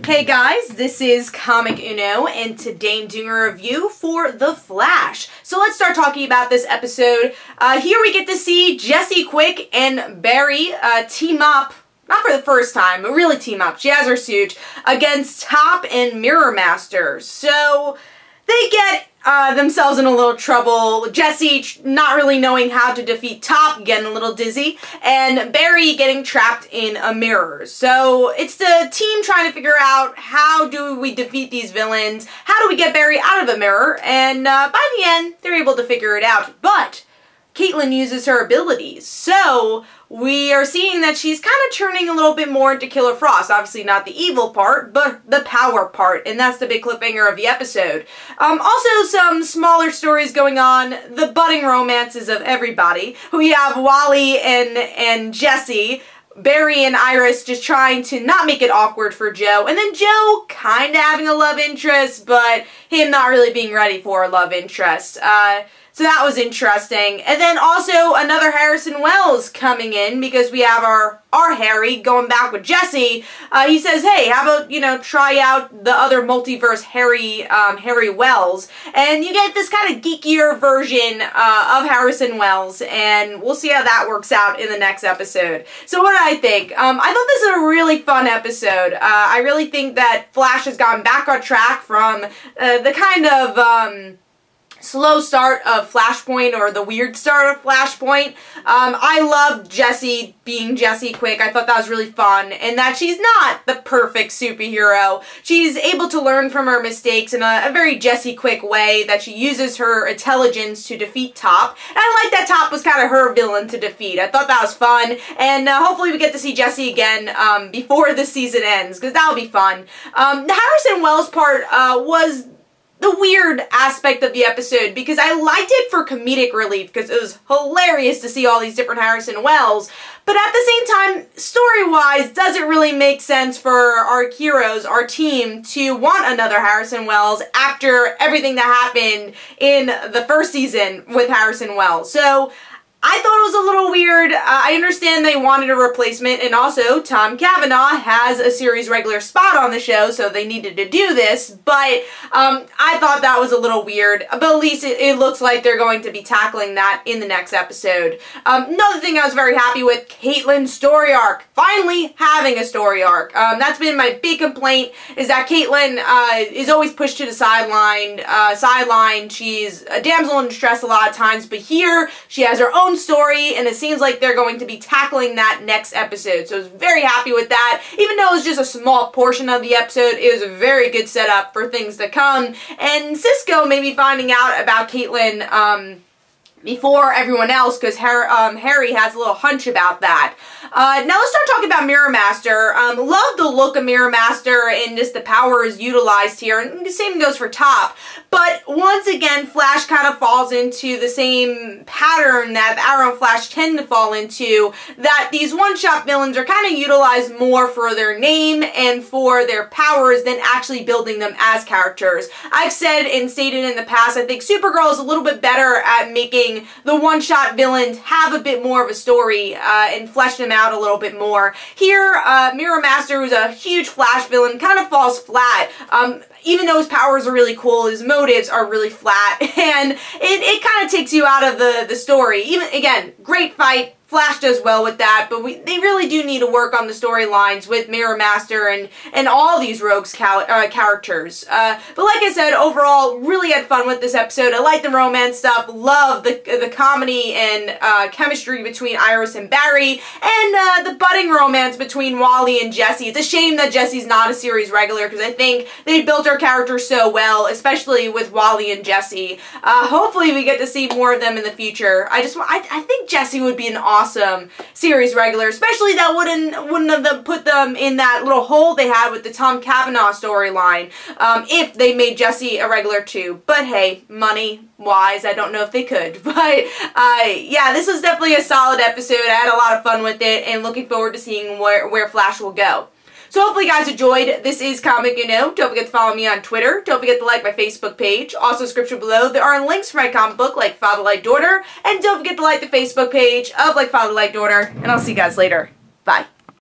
Hey guys, this is Comic Uno, and today I'm doing a review for The Flash. So let's start talking about this episode. Here we get to see Jesse Quick and Barry team up, not for the first time, but really team up, she has her suit, against Top and Mirror Master. So they get themselves in a little trouble. Jesse not really knowing how to defeat Top, getting a little dizzy, and Barry getting trapped in a mirror. So it's the team trying to figure out how do we defeat these villains, how do we get Barry out of the mirror, and by the end, they're able to figure it out. But Caitlin uses her abilities, so we are seeing that she's kind of turning a little bit more into Killer Frost. Obviously not the evil part, but the power part, and that's the big cliffhanger of the episode. Also some smaller stories going on, the budding romances of everybody. We have Wally and Jesse, Barry and Iris just trying to not make it awkward for Joe, and then Joe kind of having a love interest, but him not really being ready for a love interest. So that was interesting. And then also another Harrison Wells coming in because we have our Harry going back with Jesse. He says, hey, how about, you know, try out the other multiverse Harry Wells. And you get this kind of geekier version of Harrison Wells, and we'll see how that works out in the next episode. So what did I think? I thought this was a really fun episode. I really think that Flash has gotten back on track from the kind of slow start of Flashpoint, or the weird start of Flashpoint. I loved Jesse being Jesse Quick. I thought that was really fun, and that she's not the perfect superhero. She's able to learn from her mistakes in a very Jesse Quick way, that she uses her intelligence to defeat Top. And I like that Top was kind of her villain to defeat. I thought that was fun, and hopefully we get to see Jesse again before the season ends, because that'll be fun. The Harrison Wells part was the weird aspect of the episode, because I liked it for comedic relief, because it was hilarious to see all these different Harrison Wells, but at the same time, story-wise, does it really make sense for our heroes, our team, to want another Harrison Wells after everything that happened in the first season with Harrison Wells? So I thought it was a little weird. I understand they wanted a replacement, and also Tom Cavanagh has a series regular spot on the show, so they needed to do this, but I thought that was a little weird, but at least it looks like they're going to be tackling that in the next episode. Another thing I was very happy with, Caitlin's story arc. Finally having a story arc. That's been my big complaint, is that Caitlin is always pushed to the sideline. She's a damsel in distress a lot of times, but here she has her own story, and it seems like they're going to be tackling that next episode. So I was very happy with that. Even though it was just a small portion of the episode, it was a very good setup for things to come. And Cisco maybe finding out about Caitlin before everyone else, because Harry has a little hunch about that. Now let's start talking about Mirror Master. Love the look of Mirror Master and just the power is utilized here, and the same goes for Top. But once again, Flash kind of falls into the same pattern that Arrow and Flash tend to fall into, that these one-shot villains are kind of utilized more for their name and for their powers than actually building them as characters. I've said and stated in the past, I think Supergirl is a little bit better at making the one-shot villains have a bit more of a story and flesh them out a little bit more. Here, Mirror Master, who's a huge Flash villain, kind of falls flat. Even though his powers are really cool, his motives are really flat, and it kind of takes you out of the story. Even, again, great fight. Flash does well with that, but they really do need to work on the storylines with Mirror Master and all these rogues characters. But like I said, overall, really had fun with this episode. I like the romance stuff, love the comedy and chemistry between Iris and Barry, and the budding romance between Wally and Jesse. It's a shame that Jesse's not a series regular, because I think they built her character so well, especially with Wally and Jesse. Hopefully we get to see more of them in the future. I think Jesse would be an awesome series regular, especially that wouldn't have put them in that little hole they had with the Tom Cavanagh storyline, if they made Jesse a regular too. But hey, money-wise, I don't know if they could. But yeah, this was definitely a solid episode. I had a lot of fun with it, and looking forward to seeing where Flash will go. So hopefully you guys enjoyed. This is Comic Uno. Don't forget to follow me on Twitter. Don't forget to like my Facebook page. Also, description below, there are links for my comic book, Like Father Like Daughter. And don't forget to like the Facebook page of Like Father Like Daughter. And I'll see you guys later. Bye.